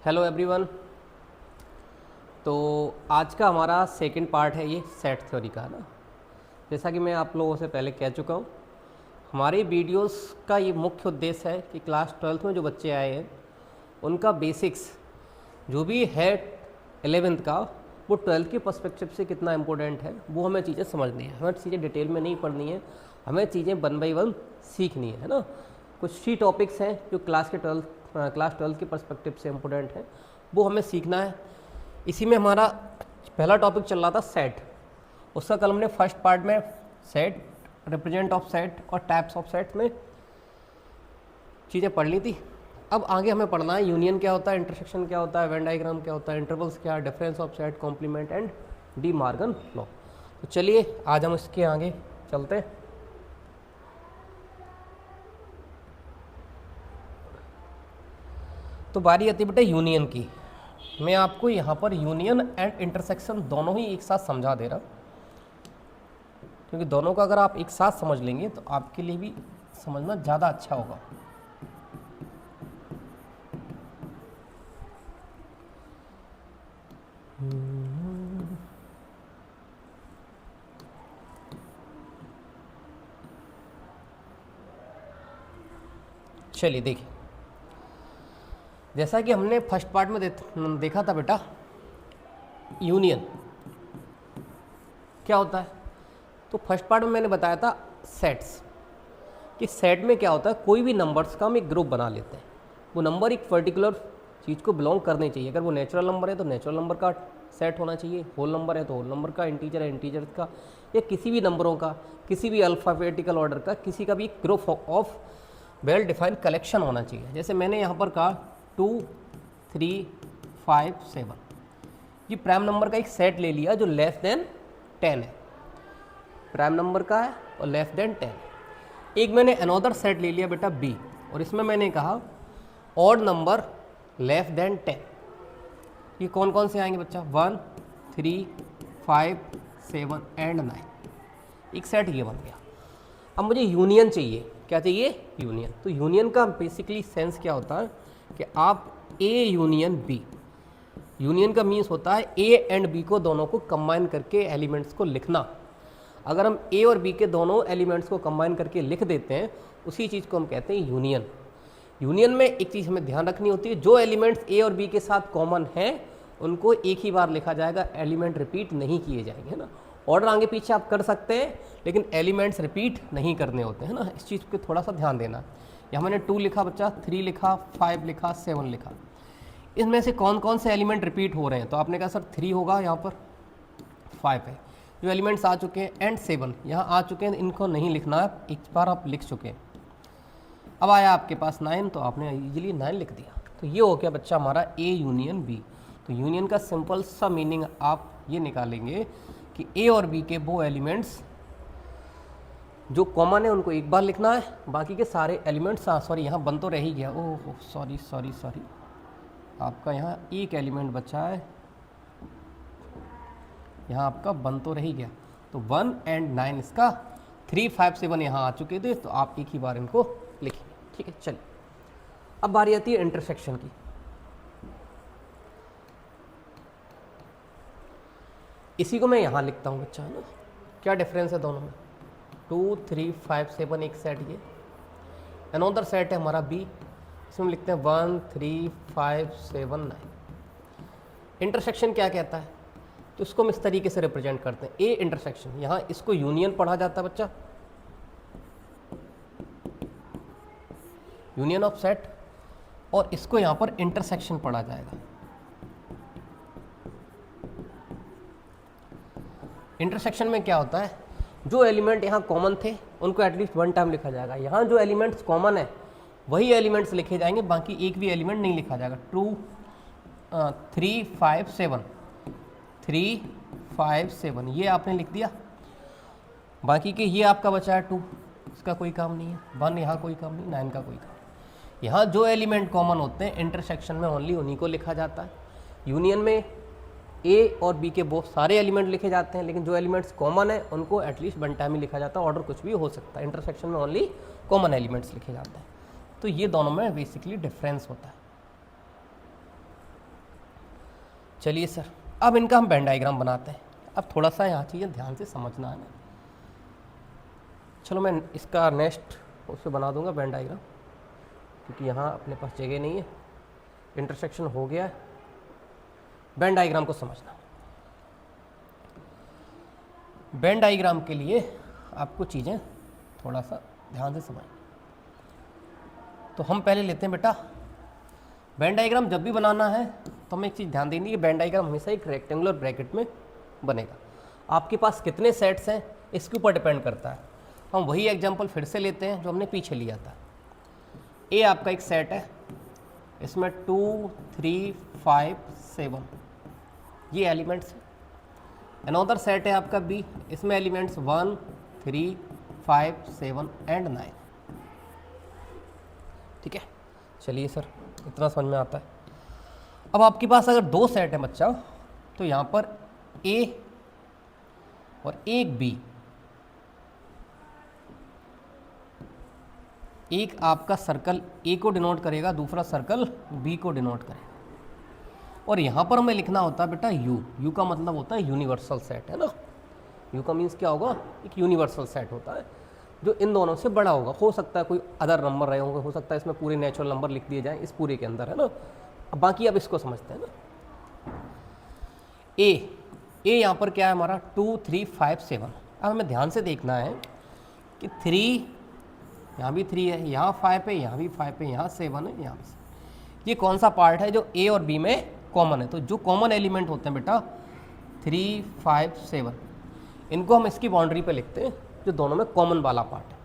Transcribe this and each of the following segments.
Hello everyone. तो आज का हमारा सेकंड पार्ट है ये सेट थ्योरी का, है ना। जैसा कि मैं आप लोगों से पहले कह चुका हूँ, हमारे वीडियोस का ये मुख्य उद्देश्य है कि क्लास 12th में जो बच्चे आए हैं उनका बेसिक्स जो भी है 11th का, वो 12th के पर्सपेक्टिव से कितना इम्पोर्टेंट है वो हमें चीज़ें समझनी है। हमें चीज़ें डिटेल में नहीं पढ़नी है, हमें चीज़ें 1 बाई 1 सीखनी है ना। कुछ ही टॉपिक्स हैं जो क्लास 12th के पर्सपेक्टिव से इम्पोर्टेंट है, वो हमें सीखना है। इसी में हमारा पहला टॉपिक चल रहा था सेट। उसका कल हमने फर्स्ट पार्ट में सेट, रिप्रेजेंट ऑफ सेट और टाइप्स ऑफ सेट में चीज़ें पढ़ ली थी। अब आगे हमें पढ़ना है यूनियन क्या होता है, इंटरसेक्शन क्या होता है, वेन डायग्राम क्या होता है, इंटरवल्स क्या, difference of set, complement and De Morgan law. तो चलिए आज हम इसके आगे चलते हैं। तो बारी आती है बेटा यूनियन की। मैं आपको यहाँ पर यूनियन एंड इंटरसेक्शन दोनों ही एक साथ समझा दे रहा, क्योंकि दोनों का अगर आप एक साथ समझ लेंगे तो आपके लिए भी समझना ज़्यादा अच्छा होगा। चलिए देखिए, जैसा कि हमने फर्स्ट पार्ट में देखा था बेटा, यूनियन क्या होता है। तो फर्स्ट पार्ट में मैंने बताया था सेट्स, कि सेट में क्या होता है, कोई भी नंबर्स का हम एक ग्रुप बना लेते हैं। वो नंबर एक पर्टिकुलर चीज़ को बिलोंग करने चाहिए। अगर वो नेचुरल नंबर है तो नेचुरल नंबर का सेट होना चाहिए, होल नंबर है तो होल नंबर का, इंटीजर है इंटीजर का, या किसी भी नंबरों का, किसी भी अल्फ़ाबेटिकल ऑर्डर का, किसी का भी group of well defined collection होना चाहिए। जैसे मैंने यहाँ पर कहा 2, 3, 5, 7, ये प्राइम नंबर का एक सेट ले लिया जो लेस देन 10 है, प्राइम नंबर का है और लेस देन 10। एक मैंने अनदर सेट ले लिया बेटा बी, और इसमें मैंने कहा ऑड नंबर लेस देन 10। ये कौन कौन से आएंगे बच्चा, 1, 3, 5, 7 एंड 9। एक सेट ये बन गया। अब मुझे यूनियन चाहिए। क्या चाहिए? यूनियन। तो यूनियन का बेसिकली सेंस क्या होता है कि आप ए यूनियन बी, यूनियन का मीन्स होता है ए एंड बी को दोनों को कंबाइन करके एलिमेंट्स को लिखना। अगर हम ए और बी के दोनों एलिमेंट्स को कंबाइन करके लिख देते हैं, उसी चीज़ को हम कहते हैं यूनियन। यूनियन में एक चीज़ हमें ध्यान रखनी होती है, जो एलिमेंट्स ए और बी के साथ कॉमन हैं उनको एक ही बार लिखा जाएगा, एलिमेंट रिपीट नहीं किए जाएंगे, है ना। ऑर्डर आगे पीछे आप कर सकते हैं, लेकिन एलिमेंट्स रिपीट नहीं करने होते हैं ना। इस चीज़ पे थोड़ा सा ध्यान देना। यहाँ मैंने 2 लिखा बच्चा, 3 लिखा, 5 लिखा, 7 लिखा। इसमें से कौन कौन से एलिमेंट रिपीट हो रहे हैं? तो आपने कहा सर 3 होगा, यहाँ पर 5 है। जो एलिमेंट्स आ चुके हैं एंड 7 यहाँ आ चुके हैं, इनको नहीं लिखना है, एक बार आप लिख चुके हैं। अब आया आपके पास 9, तो आपने इजीली 9 लिख दिया। तो ये हो गया बच्चा हमारा ए यूनियन बी। तो यूनियन का सिंपल सा मीनिंग आप ये निकालेंगे कि ए और बी के वो एलिमेंट्स जो कॉमन है उनको एक बार लिखना है, बाकी के सारे एलिमेंट्स, सॉरी यहाँ बन तो रह ही गया, ओह सॉरी सॉरी सॉरी, आपका यहाँ एक एलिमेंट बचा है, यहाँ आपका बन तो रह ही गया। तो 1 एंड 9 इसका, 3, 5, 7 यहाँ आ चुके थे, तो आप एक ही बार इनको लिखेंगे। ठीक है, चलिए अब बारी आती है इंटरसेक्शन की। इसी को मैं यहाँ लिखता हूँ बच्चा, है ना। क्या डिफरेंस है दोनों में? 2, 3, 5, 7 एक सेट, ये अनदर सेट है हमारा बी, इसमें लिखते हैं 1, 3, 5, 7, 9। इंटरसेक्शन क्या कहता है? तो इसको हम इस तरीके से रिप्रेजेंट करते हैं, ए इंटरसेक्शन। यहाँ इसको यूनियन पढ़ा जाता है बच्चा, यूनियन ऑफ सेट, और इसको यहाँ पर इंटरसेक्शन पढ़ा जाएगा। इंटरसेक्शन में क्या होता है, जो एलिमेंट यहाँ कॉमन थे उनको एटलीस्ट 1 टाइम लिखा जाएगा। यहाँ जो एलिमेंट्स कॉमन है वही एलिमेंट्स लिखे जाएंगे, बाकी एक भी एलिमेंट नहीं लिखा जाएगा। 2, 3, 5, 7, 3, 5, 7 ये आपने लिख दिया, बाकी के ये आपका बचा है 2, इसका कोई काम नहीं है। 1 यहाँ कोई काम नहीं, 9 का कोई काम। यहाँ जो एलिमेंट कॉमन होते हैं इंटरसेक्शन में ओनली उन्हीं को लिखा जाता है। यूनियन में ए और बी के बहुत सारे एलिमेंट लिखे जाते हैं, लेकिन जो एलिमेंट्स कॉमन है उनको एटलीस्ट 1 टाइम ही लिखा जाता है, ऑर्डर कुछ भी हो सकता है। इंटरसेक्शन में ओनली कॉमन एलिमेंट्स लिखे जाते हैं। तो ये दोनों में बेसिकली डिफरेंस होता है। चलिए सर, अब इनका हम वेन डायग्राम बनाते हैं। अब थोड़ा सा यहाँ चीज़ें ध्यान से समझना है ना। चलो मैं इसका नेक्स्ट उससे बना दूंगा वेन डायग्राम, क्योंकि यहाँ अपने पास जगह नहीं है। इंटरसेक्शन हो गया है, वेन डायग्राम को समझना। वेन डायग्राम के लिए आपको चीज़ें थोड़ा सा ध्यान से समझ। तो हम पहले लेते हैं बेटा, वेन डायग्राम जब भी बनाना है तो हमें एक चीज़ ध्यान देनी है कि वेन डायग्राम हमेशा एक रेक्टेंगुलर ब्रैकेट में बनेगा। आपके पास कितने सेट्स हैं इसके ऊपर डिपेंड करता है। हम वही एग्जांपल फिर से लेते हैं जो हमने पीछे लिया था। ए आपका एक सेट है, इसमें 2 3 5 7 ये एलिमेंट्स हैं। अनदर सेट है आपका बी, इसमें एलिमेंट्स 1 3 5 7 एंड 9। ठीक है, चलिए सर इतना समझ में आता है। अब आपके पास अगर दो सेट है बच्चा, तो यहाँ पर ए और एक बी, एक आपका सर्कल ए को डिनोट करेगा, दूसरा सर्कल बी को डिनोट करेगा। और यहाँ पर हमें लिखना होता है बेटा यू। यू का मतलब होता है यूनिवर्सल सेट, है ना। यू का मीन्स क्या होगा, एक यूनिवर्सल सेट होता है जो इन दोनों से बड़ा होगा। हो सकता है कोई अदर नंबर रहे होंगे, हो सकता है इसमें पूरे नेचुरल नंबर लिख दिए जाएं इस पूरे के अंदर, है ना। अब बाकी अब इसको समझते हैं ना। ए यहाँ पर क्या है हमारा 2 3 5 7। अब हमें ध्यान से देखना है कि 3 यहाँ भी 3 है, यहाँ 5 है, यहाँ भी 5 है, यहाँ 7 है, यहाँ भी। ये कौन सा पार्ट है जो ए और बी में कॉमन है। तो जो कॉमन एलिमेंट होते हैं बेटा 3 5 7, इनको हम इसकी बाउंड्री पे लिखते हैं जो दोनों में कॉमन वाला पार्ट है।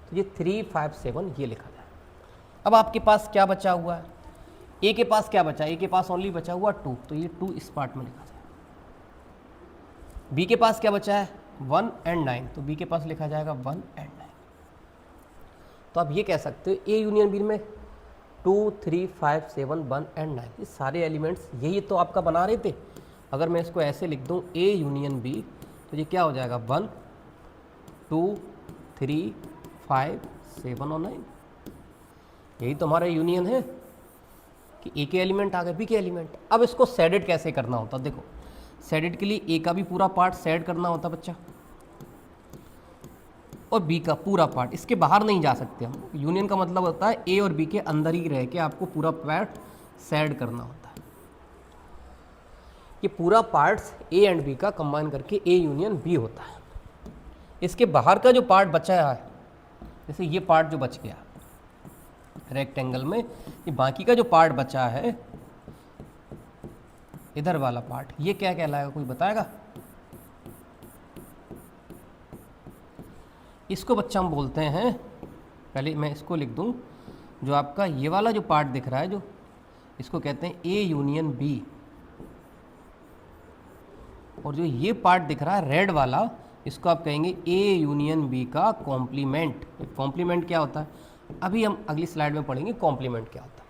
तो ये 3 5 7 ये लिखा जाए। अब आपके पास क्या बचा हुआ है, ए के पास क्या बचा है, ए के पास ओनली बचा हुआ 2, तो ये 2 इस पार्ट में लिखा जाए। बी के पास क्या बचा है 1 एंड 9, तो बी के पास लिखा जाएगा 1 एंड 9। तो आप ये कह सकते हो ए यूनियन बी में 2 3 5 7 1 एंड 9 ये सारे एलिमेंट्स यही तो आपका बना रहे थे। अगर मैं इसको ऐसे लिख दूं ए यूनियन बी, तो ये क्या हो जाएगा 1 2 3 5 7 और 9। यही तो हमारा यूनियन है कि ए के एलिमेंट आ गए बी के एलिमेंट। अब इसको सेडेड कैसे करना होता, देखो सेडेड के लिए ए का भी पूरा पार्ट सेड करना होता बच्चा, और बी का पूरा पार्ट। इसके बाहर नहीं जा सकते हम। यूनियन का मतलब होता है ए और बी के अंदर ही रह के आपको पूरा पार्ट सेड करना होता है। ये पूरा पार्ट्स ए एंड बी का कंबाइन करके ए यूनियन बी होता है। इसके बाहर का जो पार्ट बचा है, जैसे ये पार्ट जो बच गया रेक्टेंगल में, ये बाकी का जो पार्ट बचा है इधर वाला पार्ट, ये क्या कहलाएगा, कोई बताएगा। इसको बच्चा हम बोलते हैं, पहले मैं इसको लिख दूं, जो आपका ये वाला जो पार्ट दिख रहा है, जो इसको कहते हैं ए यूनियन बी, और जो ये पार्ट दिख रहा है रेड वाला, इसको आप कहेंगे ए यूनियन बी का कॉम्प्लीमेंट। कॉम्प्लीमेंट क्या होता है अभी हम अगली स्लाइड में पढ़ेंगे कॉम्प्लीमेंट क्या होता है।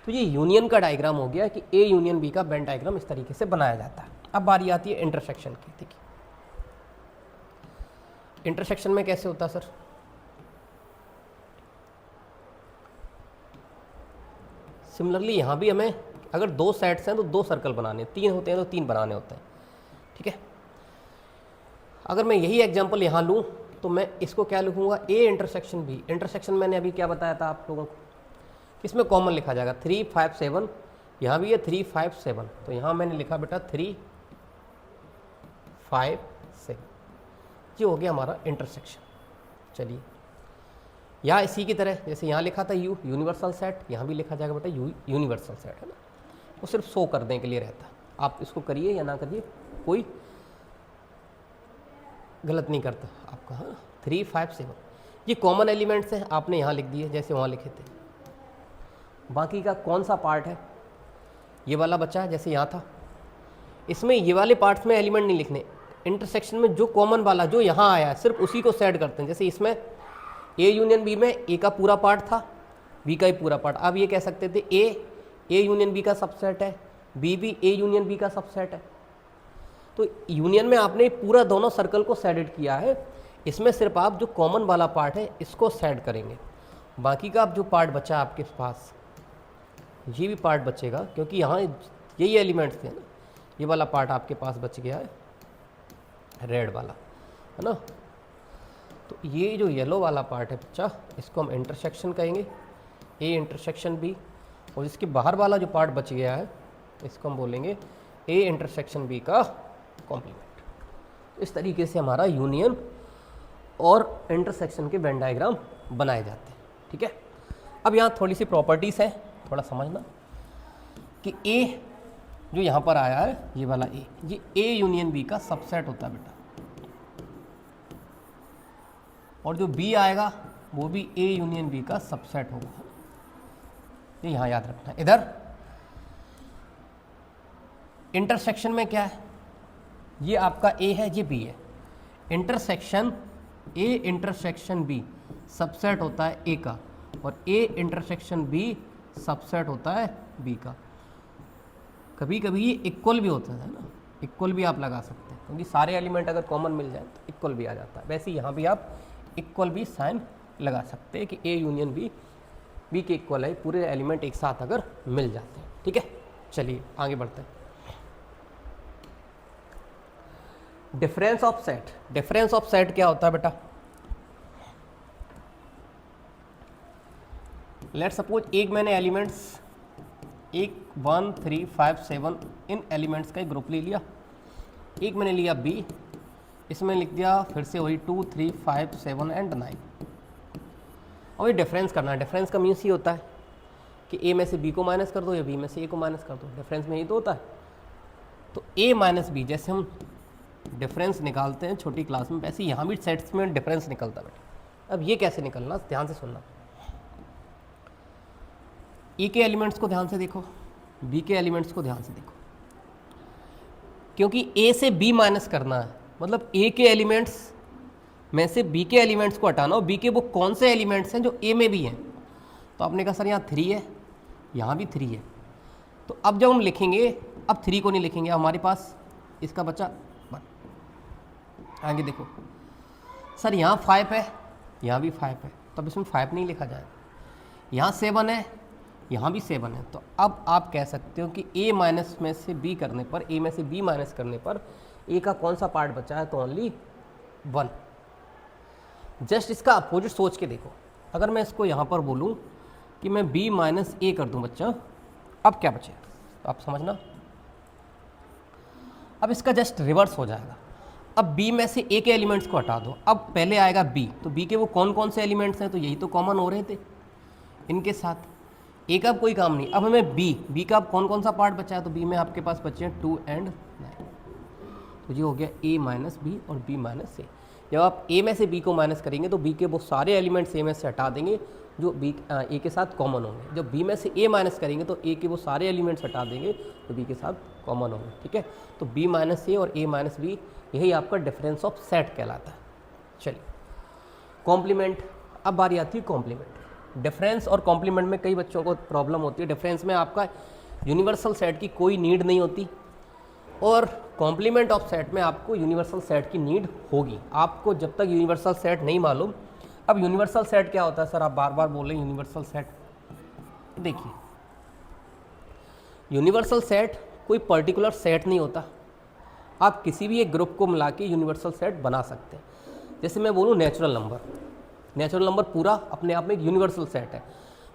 तो ये यूनियन का डायग्राम हो गया कि ए यूनियन बी का वेन डायग्राम इस तरीके से बनाया जाता है। अब बारी आती है इंटरसेक्शन की। देखिए इंटरसेक्शन में कैसे होता है सर, सिमिलरली यहाँ भी हमें अगर दो सेट्स हैं तो दो सर्कल बनाने, तीन होते हैं तो तीन बनाने होते हैं। ठीक है, अगर मैं यही एग्जांपल यहाँ लूँ तो मैं इसको क्या लिखूँगा, ए इंटरसेक्शन बी। इंटरसेक्शन मैंने अभी क्या बताया था आप लोगों को, इसमें कॉमन लिखा जाएगा 3 5 7, यहाँ भी है 3 5 7, तो यहाँ मैंने लिखा बेटा 3 5 7, ये हो गया हमारा इंटरसेक्शन। चलिए यहाँ इसी की तरह जैसे यहाँ लिखा था यू यूनिवर्सल सेट, यहाँ भी लिखा जाएगा बेटा यू यूनिवर्सल सेट, है ना। वो सिर्फ शो करने के लिए रहता है, आप इसको करिए या ना करिए कोई गलत नहीं करता आपका। हाँ 3 5 7 ये कॉमन एलिमेंट्स हैं, आपने यहाँ लिख दिए जैसे वहाँ लिखे थे। बाकी का कौन सा पार्ट है, ये वाला बचा है जैसे यहाँ था। इसमें ये वाले पार्ट्स में एलिमेंट नहीं लिखने, इंटरसेक्शन में जो कॉमन वाला जो यहाँ आया है सिर्फ उसी को सेट करते हैं। जैसे इसमें ए यूनियन बी में ए का पूरा पार्ट था, बी का ही पूरा पार्ट। अब ये कह सकते थे ए यूनियन बी का सबसेट है, बी भी ए यूनियन बी का सबसेट है। तो यूनियन में आपने पूरा दोनों सर्कल को सेडेड किया है, इसमें सिर्फ आप जो कॉमन वाला पार्ट है इसको सेड करेंगे। बाकी का अब जो पार्ट बचा आपके पास, ये भी पार्ट बचेगा क्योंकि यहाँ यही एलिमेंट्स थे ना, ये वाला पार्ट आपके पास बच गया है, रेड वाला, है ना। तो ये जो येलो वाला पार्ट है बच्चा, इसको हम इंटरसेक्शन कहेंगे, ए इंटरसेक्शन बी, और इसके बाहर वाला जो पार्ट बच गया है इसको हम बोलेंगे ए इंटरसेक्शन बी का कॉम्प्लीमेंट। इस तरीके से हमारा यूनियन और इंटरसेक्शन के वेन डायग्राम बनाए जाते हैं, ठीक है। अब यहाँ थोड़ी सी प्रॉपर्टीज़ हैं, थोड़ा समझना कि ए जो यहाँ पर आया है, ये वाला ए, ये ए यूनियन बी का सबसेट होता है बेटा, और जो बी आएगा वो भी ए यूनियन बी का सबसेट होगा, ये यहाँ याद रखना। इधर इंटरसेक्शन में क्या है, ये आपका ए है, ये बी है, intersection A intersection B subset होता है ए का, और ए इंटरसेक्शन बी सबसेट होता है बी का। कभी कभी ये इक्वल भी होता है ना, इक्वल भी आप लगा सकते हैं, क्योंकि सारे एलिमेंट अगर कॉमन मिल जाए तो इक्वल भी आ जाता है। वैसे यहाँ भी आप इक्वल भी साइन लगा सकते हैं कि ए यूनियन बी बी के इक्वल है, पूरे एलिमेंट एक साथ अगर मिल जाते हैं, ठीक है। चलिए आगे बढ़ते हैं। Difference of set, difference of set क्या होता है बेटा, लेट सपोज एक मैंने एलिमेंट्स 1 1 3 5 7 इन एलिमेंट्स का एक ग्रुप ले लिया, एक मैंने लिया बी, इसमें लिख दिया फिर से वही 2 3 5 7 एंड 9। और ये डिफरेंस करना है, डिफरेंस का मीन्स ये होता है कि ए में से बी को माइनस कर दो या बी में से ए को माइनस कर दो, डिफरेंस में ही तो होता है। तो ए माइनस बी जैसे हम डिफरेंस निकालते हैं छोटी क्लास में, वैसे यहाँ भी सेट्स में डिफरेंस निकलता है बेटा। अब ये कैसे निकलना, ध्यान से सुनना। ए के एलिमेंट्स को ध्यान से देखो, बी के एलिमेंट्स को ध्यान से देखो, क्योंकि ए से बी माइनस करना है, मतलब ए के एलिमेंट्स में से बी के एलिमेंट्स को हटाना, और बी के वो कौन से एलिमेंट्स हैं जो ए में भी हैं। तो आपने कहा सर यहाँ 3 है, यहाँ भी 3 है, तो अब जब हम लिखेंगे, अब 3 को नहीं लिखेंगे, हमारे पास इसका बचा 1। आगे देखो सर यहाँ 5 है, यहाँ भी 5 है, तो अब इसमें 5 नहीं लिखा जाएगा। यहाँ 7 है, यहाँ भी 7 है, तो अब आप कह सकते हो कि ए माइनस में से बी करने पर, ए में से बी माइनस करने पर ए का कौन सा पार्ट बचा है, तो ओनली 1। जस्ट इसका अपोजिट सोच के देखो, अगर मैं इसको यहाँ पर बोलूँ कि मैं b माइनस ए कर दूँ बच्चा, अब क्या बचे, तो आप समझना, अब इसका जस्ट रिवर्स हो जाएगा। अब b में से a के एलिमेंट्स को हटा दो, अब पहले आएगा b, तो b के वो कौन कौन से एलिमेंट्स हैं, तो यही तो कॉमन हो रहे थे इनके साथ, a का कोई काम नहीं। अब हमें b का कौन कौन सा पार्ट बचा है, तो b में आपके पास बचे हैं 2 एंड 9, तो ये हो गया a माइनस बी और b माइनस ए। जब आप a में से b को माइनस करेंगे तो b के वो सारे एलिमेंट्स a में से हटा देंगे जो a के साथ कॉमन होंगे। जब b में से a माइनस करेंगे तो a के वो सारे एलिमेंट्स हटा देंगे जो b के साथ कॉमन होंगे, ठीक है। तो b माइनस ए और a माइनस बी, यही आपका डिफरेंस ऑफ सेट कहलाता है। चलिए कॉम्प्लीमेंट, अब बारी आती है कॉम्प्लीमेंट। डिफरेंस और कॉम्प्लीमेंट में कई बच्चों को प्रॉब्लम होती है। डिफरेंस में आपका यूनिवर्सल सेट की कोई नीड नहीं होती, और कॉम्प्लीमेंट ऑफ सेट में आपको यूनिवर्सल सेट की नीड होगी। आपको जब तक यूनिवर्सल सेट नहीं मालूम, अब यूनिवर्सल सेट क्या होता है सर, आप बार बार बोल रहे हैं यूनिवर्सल सेट। देखिए यूनिवर्सल सेट कोई पर्टिकुलर सेट नहीं होता, आप किसी भी एक ग्रुप को मिला के यूनिवर्सल सेट बना सकते हैं। जैसे मैं बोलूँ नेचुरल नंबर, नेचुरल नंबर पूरा अपने आप में एक यूनिवर्सल सेट है।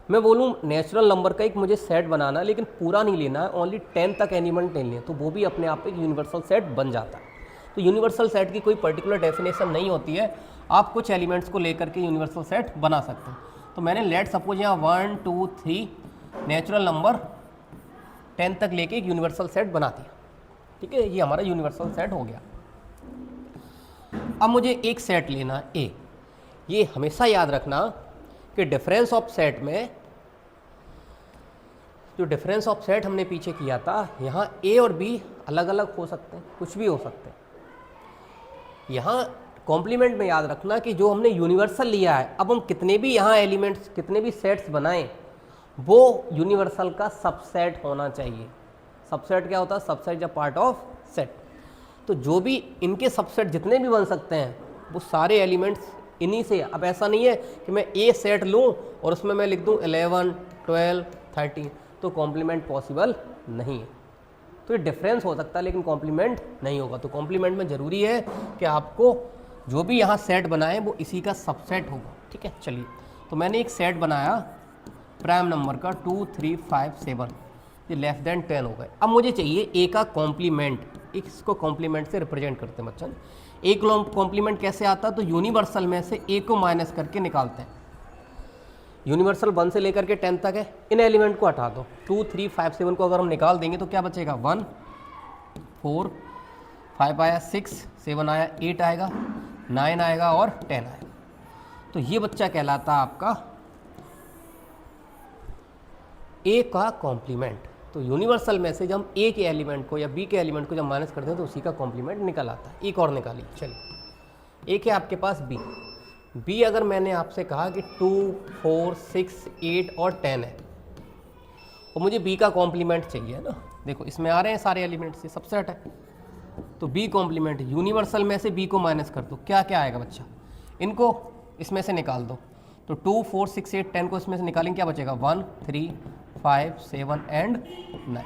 मैं बोलूँ नेचुरल नंबर का एक मुझे सेट बनाना है, लेकिन पूरा नहीं लेना है, ओनली 10 तक एलिमेंट नहीं लेना, तो वो भी अपने आप एक यूनिवर्सल सेट बन जाता है। तो यूनिवर्सल सेट की कोई पर्टिकुलर डेफिनेशन नहीं होती है, आप कुछ एलिमेंट्स को लेकर के यूनिवर्सल सेट बना सकते हैं। तो मैंने लेट सपोज यहाँ 1 2 3 नेचुरल नंबर 10 तक लेके एक यूनिवर्सल सेट बना दिया, ठीक है, ये हमारा यूनिवर्सल सेट हो गया। अब मुझे एक सेट लेना ए। ये हमेशा याद रखना कि डिफरेंस ऑफ सेट में, जो डिफरेंस ऑफ सेट हमने पीछे किया था, यहाँ ए और बी अलग अलग हो सकते हैं, कुछ भी हो सकते हैं। यहाँ कॉम्प्लीमेंट में याद रखना कि जो हमने यूनिवर्सल लिया है, अब हम कितने भी यहाँ एलिमेंट्स, कितने भी सेट्स बनाएं, वो यूनिवर्सल का सबसेट होना चाहिए। सबसेट क्या होता है, सबसेट या पार्ट ऑफ सेट। तो जो भी इनके सबसेट जितने भी बन सकते हैं, वो सारे एलिमेंट्स इन्हीं से। अब ऐसा नहीं है कि मैं ए सेट लूँ और उसमें मैं लिख दूँ 11 12 13, तो कॉम्प्लीमेंट पॉसिबल नहीं है। तो ये डिफरेंस हो सकता है लेकिन कॉम्प्लीमेंट नहीं होगा। तो कॉम्प्लीमेंट में ज़रूरी है कि आपको जो भी यहाँ सेट बनाए वो इसी का सबसेट होगा। ठीक है, चलिए तो मैंने एक सेट बनाया प्राइम नंबर का 2 3 5 7, ये लेस देन 10 हो गए। अब मुझे चाहिए ए का कॉम्प्लीमेंट, इसको कॉम्प्लीमेंट से रिप्रेजेंट करते हैं बच्चन। ए कॉम्प्लीमेंट कैसे आता है, तो यूनिवर्सल में से ए को माइनस करके निकालते हैं। यूनिवर्सल 1 से लेकर के 10 तक है, इन एलिमेंट को हटा दो। 2 3 5 7 को अगर हम निकाल देंगे तो क्या बचेगा, 1 4 5 आया, 6 7 आया, 8 आएगा, 9 आएगा और 10 आएगा। तो ये बच्चा कहलाता है आपका ए का कॉम्प्लीमेंट। तो यूनिवर्सल में से जब हम ए के एलिमेंट को या बी के एलिमेंट को जब माइनस करते हैं तो उसी का कॉम्प्लीमेंट निकल आता है। एक और निकालिए, चलिए एक है आपके पास बी। बी अगर मैंने आपसे कहा कि 2 4 6 8 और 10 है और मुझे बी का कॉम्प्लीमेंट चाहिए ना, देखो इसमें आ रहे हैं सारे एलिमेंट से सबसेट है, तो बी कॉम्प्लीमेंट यूनिवर्सल में से बी को माइनस कर दो, क्या क्या आएगा बच्चा, इनको इसमें से निकाल दो। तो 2 4 6 8 10 को इसमें से निकालेंगे, क्या बचेगा, 1 3 5 7 एंड 9।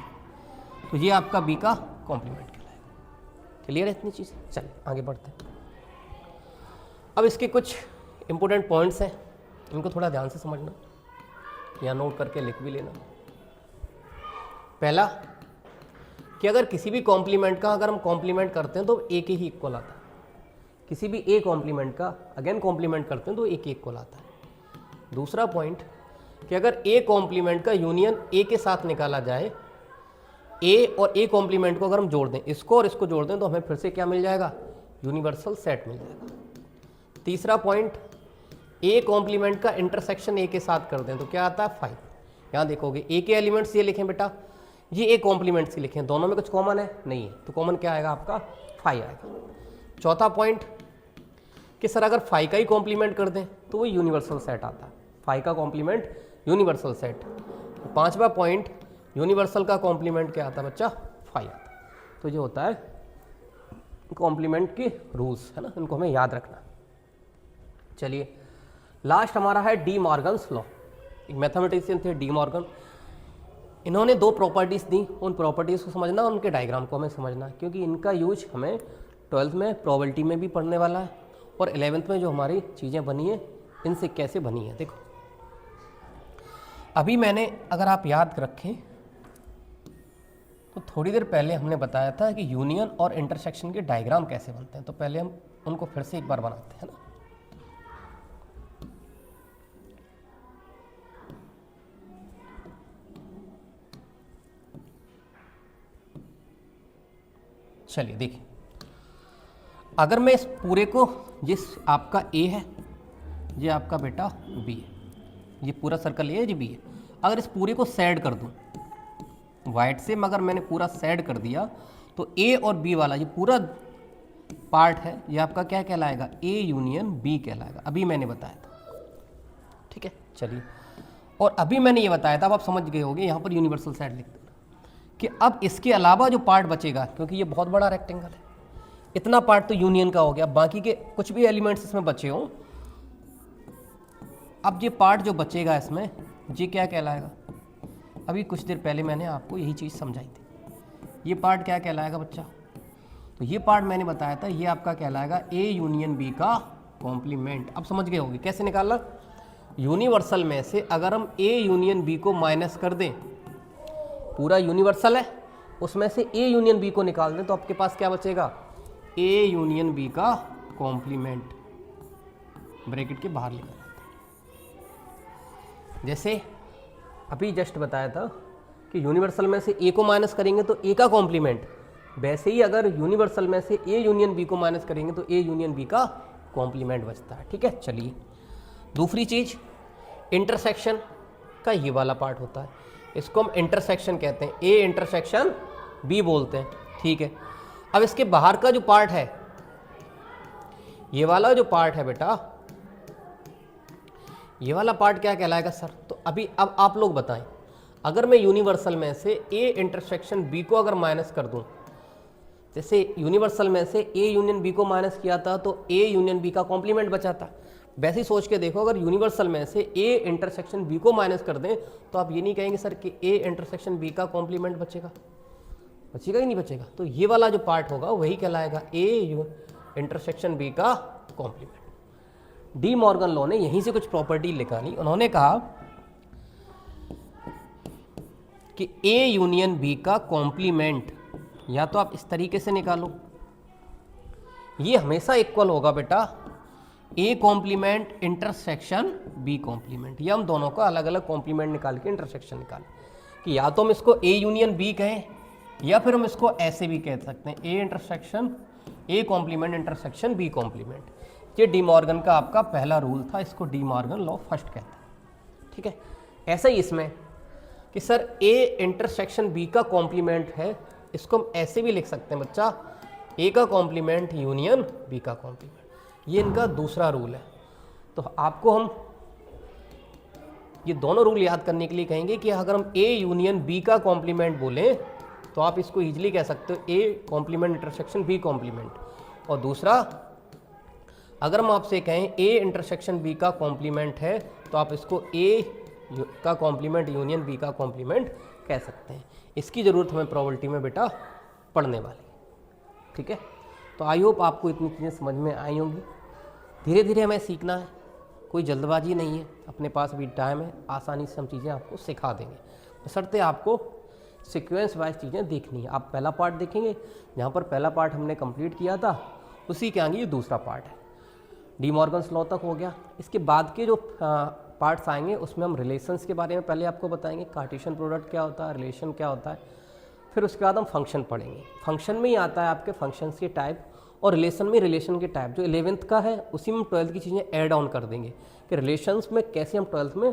तो ये आपका बी का कॉम्प्लीमेंट कहलाएगा। क्लियर है इतनी चीज़, चलिए आगे बढ़ते हैं। अब इसके कुछ इंपॉर्टेंट पॉइंट्स हैं, इनको थोड़ा ध्यान से समझना या नोट करके लिख भी लेना। पहला कि अगर किसी भी कॉम्प्लीमेंट का अगर हम कॉम्प्लीमेंट करते हैं तो ए के ही इक्वल आता है। किसी भी ए कॉम्प्लीमेंट का अगेन कॉम्प्लीमेंट करते हैं तो ए के इक्वल आता है। दूसरा पॉइंट कि अगर ए कॉम्प्लीमेंट का यूनियन ए के साथ निकाला जाए, ए और ए कॉम्प्लीमेंट को अगर हम जोड़ दें, इसको और इसको जोड़ दें, तो हमें फिर से क्या मिल जाएगा, यूनिवर्सल सेट मिल जाएगा। तीसरा पॉइंट, ए कॉम्प्लीमेंट का इंटरसेक्शन ए के साथ कर दें तो क्या आता है, 5। यहाँ देखोगे ए के एलिमेंट्स ये लिखें बेटा, ये ए कॉम्प्लीमेंट्स के लिखें, दोनों में कुछ कॉमन है नहीं है, तो कॉमन क्या आएगा आपका, 5 आएगा। चौथा पॉइंट कि सर अगर 5 का ही कॉम्प्लीमेंट कर दें तो वो यूनिवर्सल सेट आता है, 5 का कॉम्प्लीमेंट यूनिवर्सल सेट। पांचवा पॉइंट, यूनिवर्सल का कॉम्प्लीमेंट क्या आता है बच्चा, 5 आता है। तो ये होता है कॉम्प्लीमेंट के रूल्स, है ना, इनको हमें याद रखना। चलिए लास्ट हमारा है डी मॉर्गन्स लॉ। एक मैथमेटिशियन थे डी मॉर्गन, इन्होंने 2 प्रॉपर्टीज़ दी, उन प्रॉपर्टीज़ को समझना, उनके डायग्राम को हमें समझना, क्योंकि इनका यूज हमें 12th में प्रोबेबिलिटी में भी पढ़ने वाला है और 11th में जो हमारी चीज़ें बनी है इनसे कैसे बनी है। देखो अभी मैंने, अगर आप याद रखें तो थोड़ी देर पहले हमने बताया था कि यूनियन और इंटरसेक्शन के डायग्राम कैसे बनते हैं, तो पहले हम उनको फिर से एक बार बनाते हैं ना। चलिए देखिए, अगर मैं इस पूरे को, जिस आपका ए है, ये आपका बेटा बी है, ये पूरा सर्कल ए है, ये बी है, अगर इस पूरे को सेड कर दूं वाइट से, मगर मैंने पूरा सेड कर दिया तो ए और बी वाला ये पूरा पार्ट है, ये आपका क्या कहलाएगा, ए यूनियन बी कहलाएगा। अभी मैंने बताया था, ठीक है। चलिए, और अभी मैंने ये बताया था, अब आप समझ गए होंगे, यहाँ पर यूनिवर्सल सेट लिख देना कि अब इसके अलावा जो पार्ट बचेगा, क्योंकि ये बहुत बड़ा रेक्टेंगल है, इतना पार्ट तो यूनियन का हो गया, बाकी के कुछ भी एलिमेंट्स इसमें बचे हों, अब ये पार्ट जो बचेगा इसमें, ये क्या कहलाएगा, अभी कुछ देर पहले मैंने आपको यही चीज़ समझाई थी, ये पार्ट क्या कहलाएगा बच्चा, तो ये पार्ट मैंने बताया था, ये आपका कहलाएगा ए यूनियन बी का कॉम्प्लीमेंट। अब समझ गए होंगे कैसे निकालना, यूनिवर्सल में से अगर हम ए यूनियन बी को माइनस कर दें, पूरा यूनिवर्सल है उसमें से ए यूनियन बी को निकाल दें, तो आपके पास क्या बचेगा, ए यूनियन बी का कॉम्प्लीमेंट, ब्रैकेट के बाहर लिखा। जैसे अभी जस्ट बताया था कि यूनिवर्सल में से ए को माइनस करेंगे तो ए का कॉम्प्लीमेंट, वैसे ही अगर यूनिवर्सल में से ए यूनियन बी को माइनस करेंगे तो ए यूनियन बी का कॉम्प्लीमेंट बचता है, ठीक है। चलिए दूसरी चीज़, इंटरसेक्शन का ये वाला पार्ट होता है, इसको हम इंटरसेक्शन कहते हैं, ए इंटरसेक्शन बी बोलते हैं, ठीक है। अब इसके बाहर का जो पार्ट है, ये वाला जो पार्ट है बेटा, ये वाला पार्ट क्या कहलाएगा सर, तो अभी अब आप लोग बताएं, अगर मैं यूनिवर्सल में से ए इंटरसेक्शन बी को अगर माइनस कर दूं, जैसे यूनिवर्सल में से ए यूनियन बी को माइनस किया था तो ए यूनियन बी का कॉम्प्लीमेंट बचा था, वैसे ही सोच के देखो, अगर यूनिवर्सल में से ए इंटरसेक्शन बी को माइनस कर दें तो आप ये नहीं कहेंगे सर कि ए इंटरसेक्शन बी का कॉम्प्लीमेंट बचेगा, बचेगा ही नहीं बचेगा। तो ये वाला जो पार्ट होगा वही कहलाएगा ए इंटरसेक्शन बी का कॉम्प्लीमेंट। डी मॉर्गन लॉ ने यहीं से कुछ प्रॉपर्टी निकाली। उन्होंने कहा कि ए यूनियन बी का कॉम्प्लीमेंट या तो आप इस तरीके से निकालो, ये हमेशा इक्वल होगा बेटा A complement intersection B complement. ये हम दोनों का अलग अलग कॉम्प्लीमेंट निकाल के इंटरसेक्शन निकालें कि या तो हम इसको ए यूनियन बी कहें या फिर हम इसको ऐसे भी कह सकते हैं A intersection A complement intersection B complement. ये डी मॉर्गन का आपका पहला रूल था, इसको डी मॉर्गन लॉ फर्स्ट कहते हैं। ठीक है, ऐसा ही इसमें कि सर ए इंटरसेक्शन बी का कॉम्प्लीमेंट है, इसको हम ऐसे भी लिख सकते हैं बच्चा ए का कॉम्प्लीमेंट यूनियन बी का कॉम्प्लीमेंट। ये इनका दूसरा रूल है। तो आपको हम ये दोनों रूल याद करने के लिए कहेंगे कि अगर हम ए यूनियन बी का कॉम्प्लीमेंट बोलें तो आप इसको इजीली कह सकते हो A complement intersection B complement. और दूसरा, अगर हम आपसे कहें ए इंटरसेक्शन बी का कॉम्प्लीमेंट है तो आप इसको ए का कॉम्प्लीमेंट यूनियन बी का कॉम्प्लीमेंट कह सकते हैं। इसकी ज़रूरत हमें प्रोबेबिलिटी में बेटा पढ़ने वाली। ठीक है, तो आई होप आपको इतनी चीज़ें समझ में आई होंगी। धीरे धीरे हमें सीखना है, कोई जल्दबाजी नहीं है, अपने पास भी टाइम है, आसानी से हम चीज़ें आपको सिखा देंगे। बशर्ते आपको सीक्वेंस वाइज चीज़ें देखनी है। आप पहला पार्ट देखेंगे, जहाँ पर पहला पार्ट हमने कंप्लीट किया था उसी के आगे ये दूसरा पार्ट है। डी मॉर्गन्स लॉ तक हो गया। इसके बाद के जो पार्ट्स आएंगे उसमें हम रिलेशंस के बारे में पहले आपको बताएंगे, कार्टेशियन प्रोडक्ट क्या होता है, रिलेशन क्या होता है। फिर उसके बाद हम फंक्शन पढ़ेंगे। फंक्शन में ही आता है आपके फंक्शंस के टाइप, और रिलेशन में रिलेशन के टाइप। जो 11th का है उसी में 12th की चीज़ें ऐड ऑन कर देंगे कि रिलेशंस में कैसे हम 12th में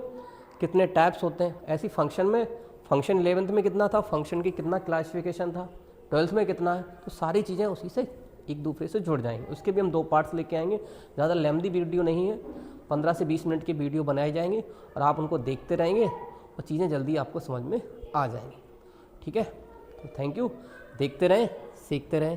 कितने टाइप्स होते हैं, ऐसी फंक्शन में फंक्शन 11th में कितना था, फंक्शन की कितना क्लासिफिकेशन था, 12th में कितना है। तो सारी चीज़ें उसी से एक दूसरे से जुड़ जाएंगे। उसके भी हम 2 पार्ट्स लेके आएंगे। ज़्यादा लेंथी वीडियो नहीं है, 15 से 20 मिनट के वीडियो बनाए जाएंगे और आप उनको देखते रहेंगे और चीज़ें जल्दी आपको समझ में आ जाएंगी। ठीक है, तो थैंक यू। देखते रहें, सीखते रहें।